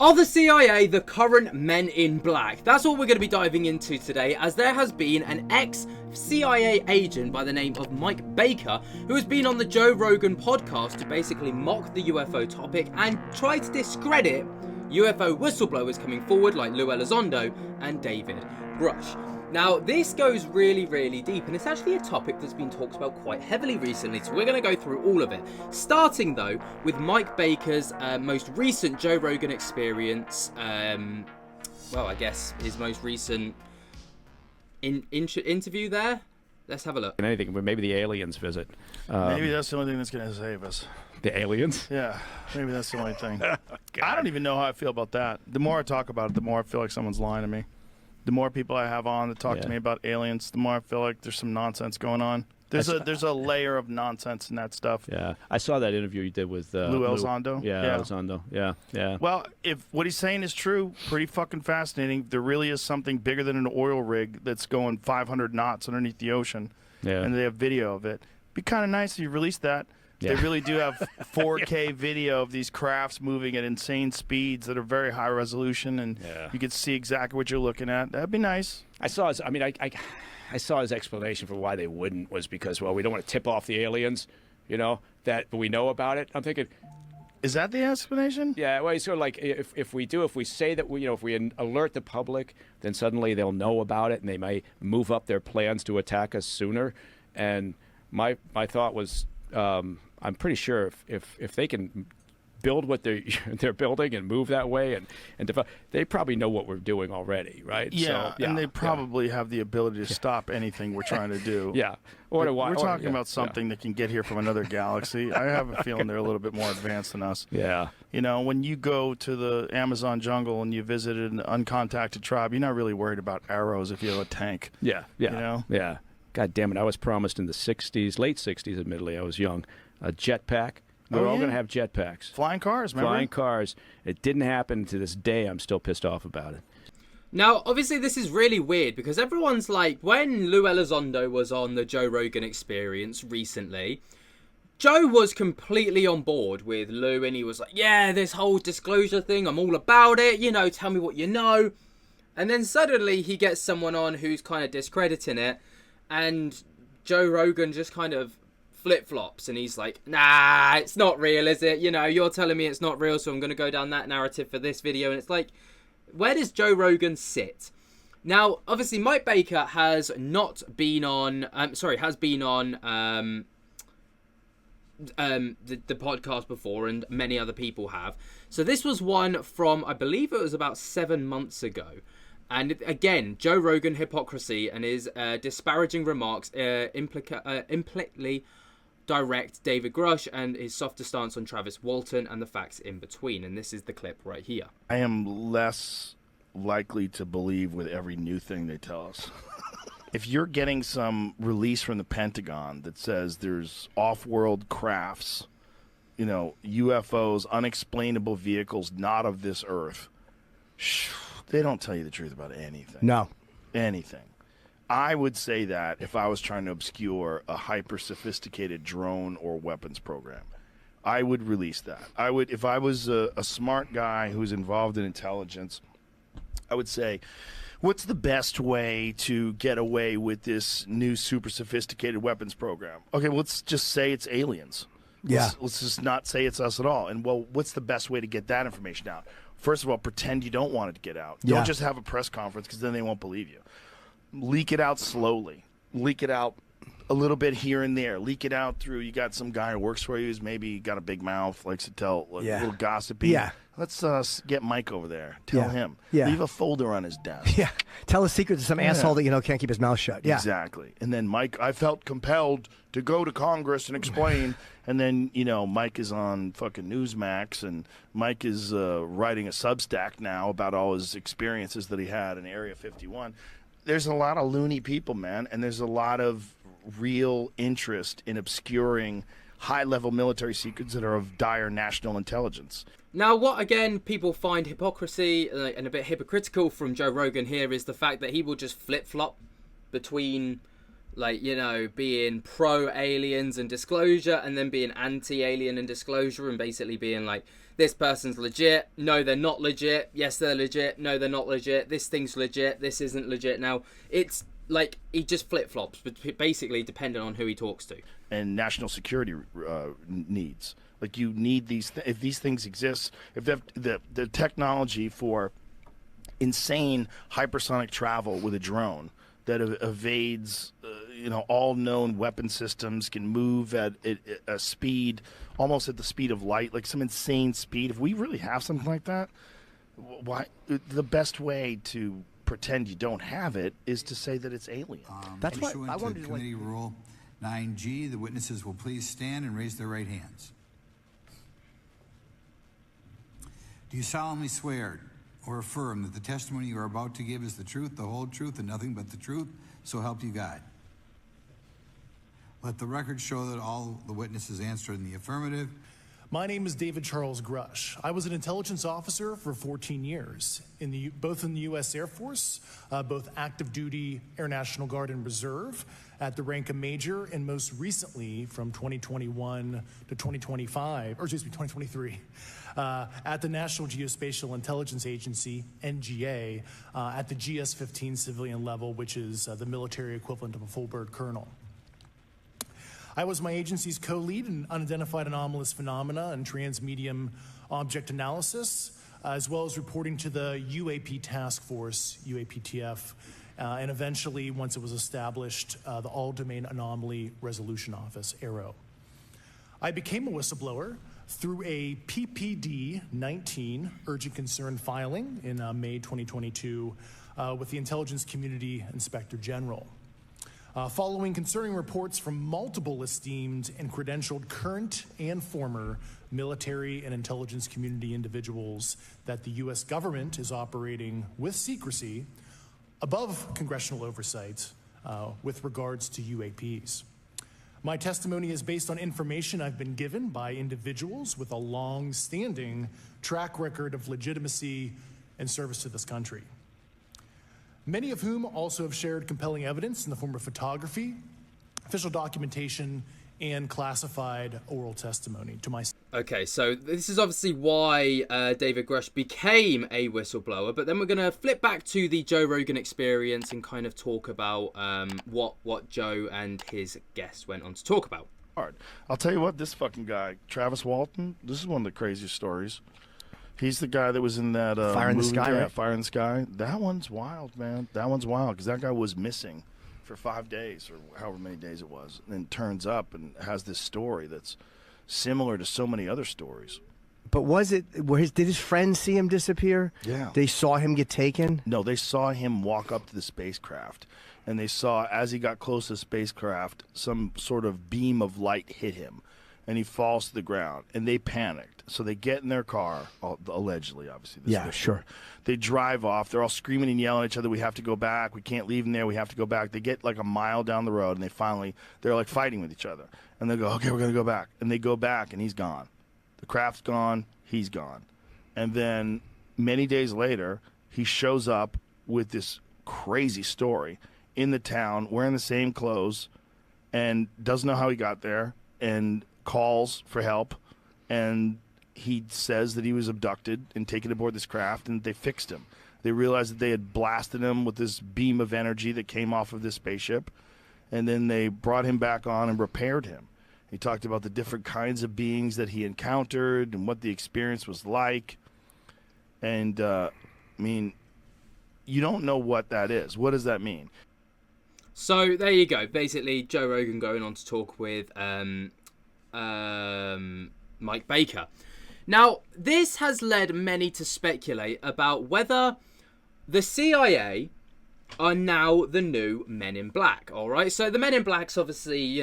Are the CIA the current men in black? That's what we're going to be diving into today, as there has been an ex-CIA agent by the name of Mike Baker who has been on the Joe Rogan podcast to basically mock the UFO topic and try to discredit UFO whistleblowers coming forward like Lou Elizondo and David Grush. Now, this goes really, really deep, and it's actually a topic that's been talked about quite heavily recently, so we're going to go through all of it. Starting, though, with Mike Baker's most recent Joe Rogan experience, well, I guess his most recent interview there. Let's have a look. Anything, but maybe the aliens visit. Maybe that's the only thing that's going to save us. The aliens? Yeah, maybe that's the only thing. Oh, I don't even know how I feel about that. The more I talk about it, the more I feel like someone's lying to me. The more people I have on that talk to me about aliens, the more I feel like there's some nonsense going on. There's a layer of nonsense in that stuff. Yeah, I saw that interview you did with Lou Elizondo. Yeah, Elizondo. Yeah. Well, if what he's saying is true, pretty fucking fascinating. There really is something bigger than an oil rig that's going 500 knots underneath the ocean, and they have video of it. Be kind of nice if you released that. Yeah. They really do have 4K video of these crafts moving at insane speeds that are very high resolution, and you can see exactly what you're looking at. That'd be nice. I saw his. I mean, I saw his explanation for why they wouldn't was because, well, we don't want to tip off the aliens, but we know about it. I'm thinking, is that the explanation? Yeah, well, it's sort of like if we say that if we alert the public, then suddenly they'll know about it and they may move up their plans to attack us sooner. And my thought was, I'm pretty sure if they can build what they're building and move that way and develop, they probably know what we're doing already, right? Yeah, and they probably have the ability to stop anything we're trying to do. Yeah. We're talking about something that can get here from another galaxy. I have a feeling they're a little bit more advanced than us. Yeah. When you go to the Amazon jungle and you visit an uncontacted tribe, you're not really worried about arrows if you have a tank. Yeah. Yeah. God damn it, I was promised in the 60s, late 60s, admittedly, I was young, a jetpack. We're all going to have jetpacks. Flying cars, remember? Flying cars. It didn't happen to this day. I'm still pissed off about it. Now, obviously, this is really weird because everyone's like, when Lou Elizondo was on the Joe Rogan Experience recently, Joe was completely on board with Lou, and he was like, yeah, this whole disclosure thing, I'm all about it, tell me what you know. And then suddenly he gets someone on who's kind of discrediting it, and Joe Rogan just kind of flip-flops, and he's like, nah, it's not real, is it? You're telling me it's not real, so I'm going to go down that narrative for this video. And it's like, where does Joe Rogan sit? Now, obviously, Mike Baker has been on the podcast before, and many other people have. So this was one from, I believe it was about 7 months ago. And again, Joe Rogan hypocrisy and his disparaging remarks implicitly direct David Grush and his softer stance on Travis Walton and the facts in between. And this is the clip right here. I am less likely to believe with every new thing they tell us. If you're getting some release from the Pentagon that says there's off-world crafts, UFOs, unexplainable vehicles not of this earth, they don't tell you the truth about anything. No. Anything. I would say that if I was trying to obscure a hyper-sophisticated drone or weapons program, I would release that. If I was a smart guy who's involved in intelligence, I would say, what's the best way to get away with this new super sophisticated weapons program? Okay, well, let's just say it's aliens. Yeah. Let's just not say it's us at all. And, well, what's the best way to get that information out? First of all, pretend you don't want it to get out. Yeah. Don't just have a press conference, because then they won't believe you. Leak it out slowly. Leak it out a little bit here and there. Leak it out through, you got some guy who works for you who's maybe got a big mouth, likes to tell a little gossipy. Yeah. Let's get Mike over there. Tell him. Yeah. Leave a folder on his desk. Yeah. Tell a secret to some asshole that can't keep his mouth shut. Yeah. Exactly. And then Mike, I felt compelled to go to Congress and explain. And then, Mike is on fucking Newsmax, and Mike is writing a Substack now about all his experiences that he had in Area 51. There's a lot of loony people, man, and there's a lot of real interest in obscuring high-level military secrets that are of dire national intelligence. Now, what, again, people find hypocrisy and a bit hypocritical from Joe Rogan here is the fact that he will just flip-flop between, being pro-aliens and disclosure and then being anti-alien and disclosure, and basically being like, this person's legit, no they're not legit, yes they're legit, no they're not legit, this thing's legit, this isn't legit. Now it's like he just flip-flops, but basically depending on who he talks to. And national security needs. Like, you need if these things exist, if the technology for insane hypersonic travel with a drone that evades all known weapon systems, can move at a speed almost at the speed of light, like some insane speed. If we really have something like that, why the best way to pretend you don't have it is to say that it's alien. That's what I wanted to Committee Rule 9G, the witnesses will please stand and raise their right hands. Do you solemnly swear or affirm that the testimony you are about to give is the truth, the whole truth, and nothing but the truth, so help you God? Let the record show that all the witnesses answered in the affirmative. My name is David Charles Grush. I was an intelligence officer for 14 years, both in the U.S. Air Force, both active duty, Air National Guard, and Reserve, at the rank of major, and most recently from 2021 to 2023, at the National Geospatial Intelligence Agency, NGA, at the GS-15 civilian level, which is the military equivalent of a full bird colonel. I was my agency's co-lead in unidentified anomalous phenomena and transmedium object analysis, as well as reporting to the UAP task force, UAPTF, and eventually, once it was established, the All-Domain Anomaly Resolution Office, ARO. I became a whistleblower through a PPD-19 urgent concern filing in May 2022 with the Intelligence Community Inspector General. Following concerning reports from multiple esteemed and credentialed current and former military and intelligence community individuals that the U.S. government is operating with secrecy above congressional oversight with regards to UAPs. My testimony is based on information I've been given by individuals with a long-standing track record of legitimacy and service to this country, many of whom also have shared compelling evidence in the form of photography, official documentation, and classified oral testimony to my... Okay, so this is obviously why David Grush became a whistleblower, but then we're going to flip back to the Joe Rogan Experience and kind of talk about what Joe and his guests went on to talk about. Hard. I'll tell you what, this fucking guy, Travis Walton, this is one of the craziest stories. He's the guy that was in that Fire in the movie, Sky, right? Fire in the Sky. That one's wild, man. That one's wild because that guy was missing for 5 days or however many days it was, and then turns up and has this story that's similar to so many other stories. But did his friends see him disappear? Yeah. They saw him get taken? No, they saw him walk up to the spacecraft, and they saw, as he got close to the spacecraft, some sort of beam of light hit him, and he falls to the ground, and they panicked. So they get in their car, allegedly, obviously. Yeah, sure. They drive off. They're all screaming and yelling at each other, we have to go back. We can't leave him there. We have to go back. They get like a mile down the road, and they're like fighting with each other. And they go, okay, we're going to go back. And they go back, and he's gone. The craft's gone. He's gone. And then many days later, he shows up with this crazy story in the town, wearing the same clothes, and doesn't know how he got there, and calls for help. And he says that he was abducted and taken aboard this craft, and they fixed him. They realized that they had blasted him with this beam of energy that came off of this spaceship, and then they brought him back on and repaired him. He talked about the different kinds of beings that he encountered and what the experience was like. And, I mean, you don't know what that is. What does that mean? So there you go. Basically, Joe Rogan going on to talk with Mike Baker. Now, this has led many to speculate about whether the CIA are now the new Men in Black, all right? So the Men in Black's obviously,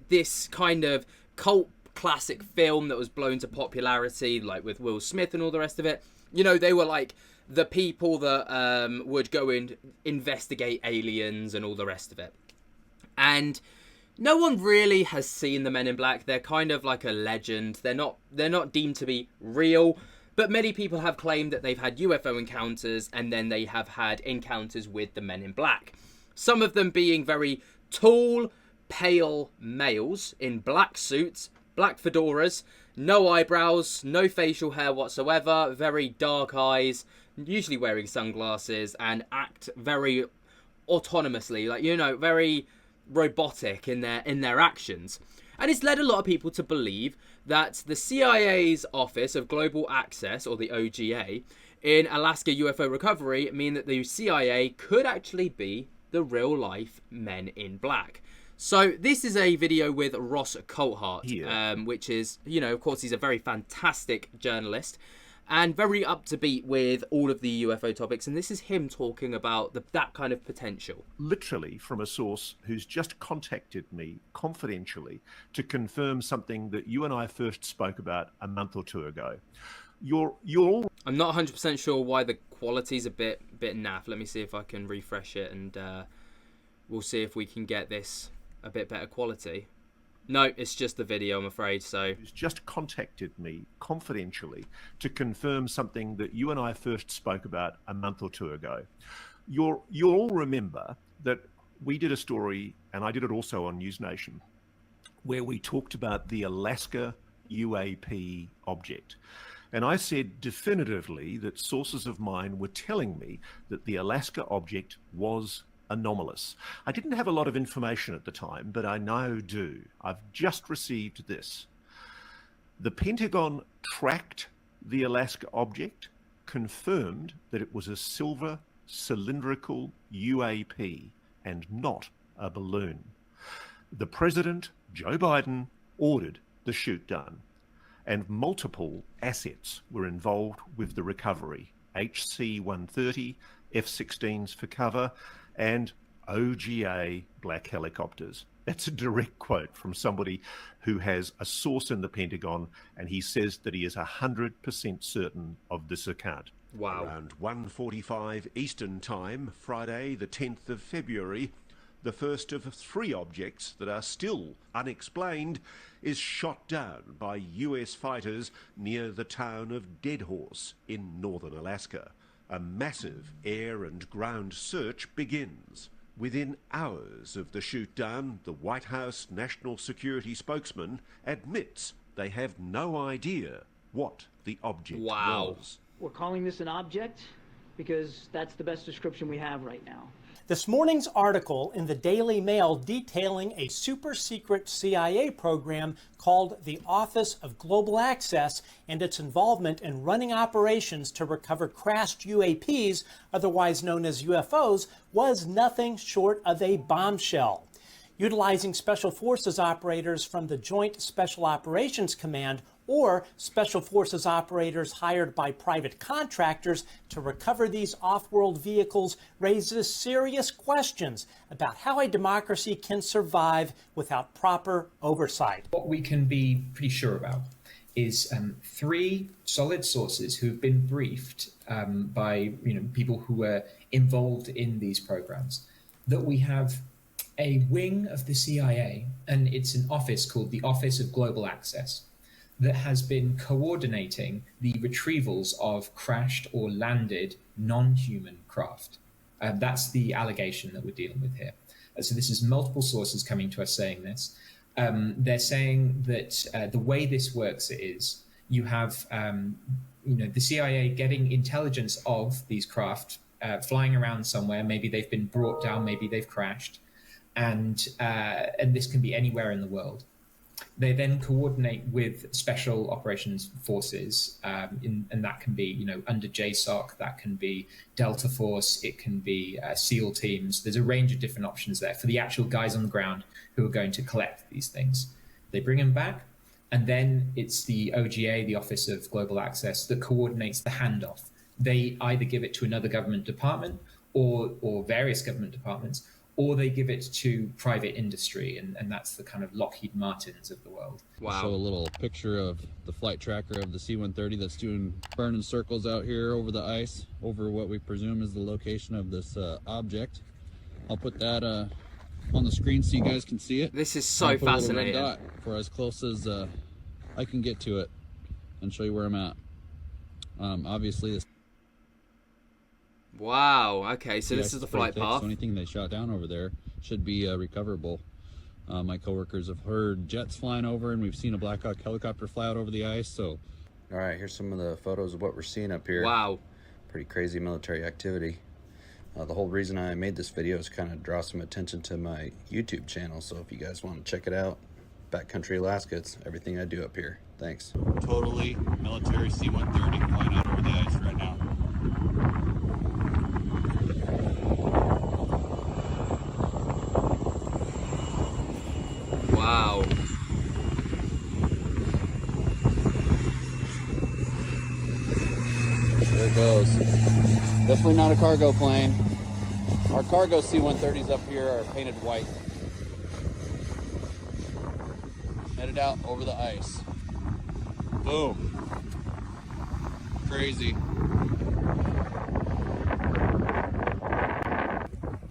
this kind of cult classic film that was blown to popularity, like with Will Smith and all the rest of it. They were like the people that would go and investigate aliens and all the rest of it. And no one really has seen the Men in Black. They're kind of like a legend. They're not deemed to be real, but many people have claimed that they've had UFO encounters, and then they have had encounters with the Men in Black. Some of them being very tall, pale males in black suits, black fedoras, No eyebrows, no facial hair whatsoever, very dark eyes, usually wearing sunglasses, and act very autonomously, like, you know, very robotic in their actions. And it's led a lot of people to believe that the CIA's Office of Global Access, or the OGA, in Alaska UFO recovery mean that the CIA could actually be the real-life Men in Black. So this is a video with Ross Coulthart, which is, you know, of course, he's a very fantastic journalist and very up to beat with all of the UFO topics. And this is him talking about that kind of potential. Literally from a source who's just contacted me confidentially to confirm something that you and I first spoke about a month or two ago. You're all... I'm not 100% sure why the quality's a bit naff. Let me see if I can refresh it, and we'll see if we can get this a bit better quality. No, it's just the video, I'm afraid. So who's just contacted me confidentially to confirm something that you and I first spoke about a month or two ago. You'll all remember that we did a story, and I did it also on News Nation, where we talked about the Alaska UAP object. And I said definitively that sources of mine were telling me that the Alaska object was anomalous. I didn't have a lot of information at the time, but I now do. I've just received this. The Pentagon tracked the Alaska object, confirmed that it was a silver cylindrical UAP and not a balloon. The President, Joe Biden, ordered the shoot done, and multiple assets were involved with the recovery. HC-130, F-16s for cover, and OGA black helicopters. That's a direct quote from somebody who has a source in the Pentagon, and he says that he is 100% certain of this account. Wow. Around 1:45 Eastern Time, Friday the 10th of February, the first of 3 objects that are still unexplained is shot down by US fighters near the town of Deadhorse in northern Alaska. A massive air and ground search begins. Within hours of the shoot down, the White House national security spokesman admits they have no idea what the object was. We're calling this an object because that's the best description we have right now. This morning's article in the Daily Mail detailing a super secret CIA program called the Office of Global Access and its involvement in running operations to recover crashed UAPs, otherwise known as UFOs, was nothing short of a bombshell. Utilizing Special Forces operators from the Joint Special Operations Command or Special Forces operators hired by private contractors to recover these off-world vehicles raises serious questions about how a democracy can survive without proper oversight. What we can be pretty sure about is 3 solid sources who've been briefed by people who were involved in these programs, that we have a wing of the CIA, and it's an office called the Office of Global Access, that has been coordinating the retrievals of crashed or landed non-human craft. That's the allegation that we're dealing with here. So this is multiple sources coming to us saying this. They're saying that the way this works is you have the CIA getting intelligence of these craft flying around somewhere. Maybe they've been brought down, maybe they've crashed, and this can be anywhere in the world. They then coordinate with special operations forces, and that can be, under JSOC, that can be Delta Force, it can be SEAL teams. There's a range of different options there for the actual guys on the ground who are going to collect these things. They bring them back, and then it's the OGA, the Office of Global Access, that coordinates the handoff. They either give it to another government department or various government departments, or they give it to private industry, and that's the kind of Lockheed Martins of the world. Wow. Show a little picture of the flight tracker of the C-130 that's burning circles out here over the ice, over what we presume is the location of this object. I'll put that on the screen so you guys can see it. This is so fascinating. A little red dot for as close as I can get to it and show you where I'm at. Obviously this... Wow, okay, so this is the flight path. So anything they shot down over there should be recoverable. My coworkers have heard jets flying over, and we've seen a Black Hawk helicopter fly out over the ice. So, all right, here's some of the photos of what we're seeing up here. Wow. Pretty crazy military activity. The whole reason I made this video is kind of draw some attention to my YouTube channel. So if you guys want to check it out, Backcountry Alaska, it's everything I do up here. Thanks. Totally military C-130 flying out over the ice right now. Wow. There it goes. Definitely not a cargo plane. Our cargo C-130s up here are painted white. Headed out over the ice. Boom. Crazy.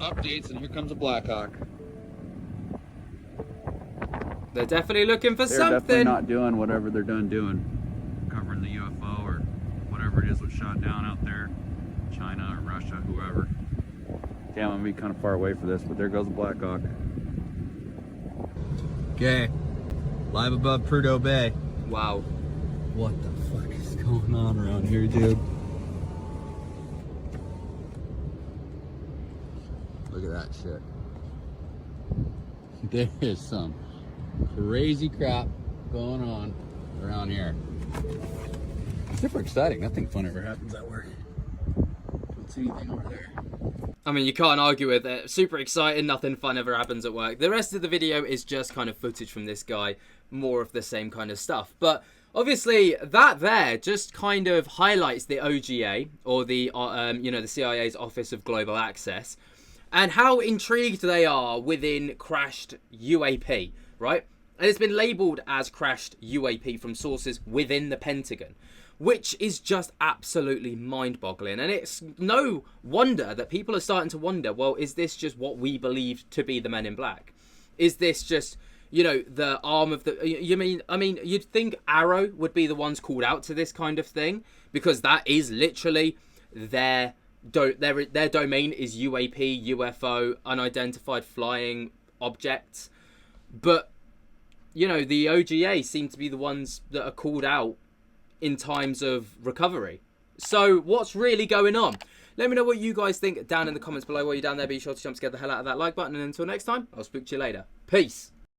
Updates, and here comes a Black Hawk. They're definitely looking for They're something. definitely not doing whatever they're done doing. Covering the UFO or whatever it is was shot down out there. China or Russia, whoever. Damn, I'm gonna be kind of far away for this, but there goes the Black Hawk. Okay, live above Prudhoe Bay. Wow. What the fuck is going on around here, dude? Look at that shit. There is some crazy crap going on around here. Super exciting. Nothing fun ever happens at work. Don't see anything over there. I mean, you can't argue with it. Super exciting, nothing fun ever happens at work. The rest of the video is just kind of footage from this guy, more of the same kind of stuff. But obviously, that there just kind of highlights the OGA, or the the CIA's Office of Global Access, and how intrigued they are within crashed UAP, right? And it's been labelled as crashed UAP from sources within the Pentagon, which is just absolutely mind-boggling. And it's no wonder that people are starting to wonder, well, is this just what we believe to be the Men in Black? Is this just, you know, the arm of the... I mean, you'd think ARROW would be the ones called out to this kind of thing, because that is literally their domain is UAP, UFO, unidentified flying objects. But, you know, the OGA seem to be the ones that are called out in times of recovery. So what's really going on? Let me know what you guys think down in the comments below. While you're down there, be sure to jump to get the hell out of that like button. And until next time, I'll speak to you later. Peace.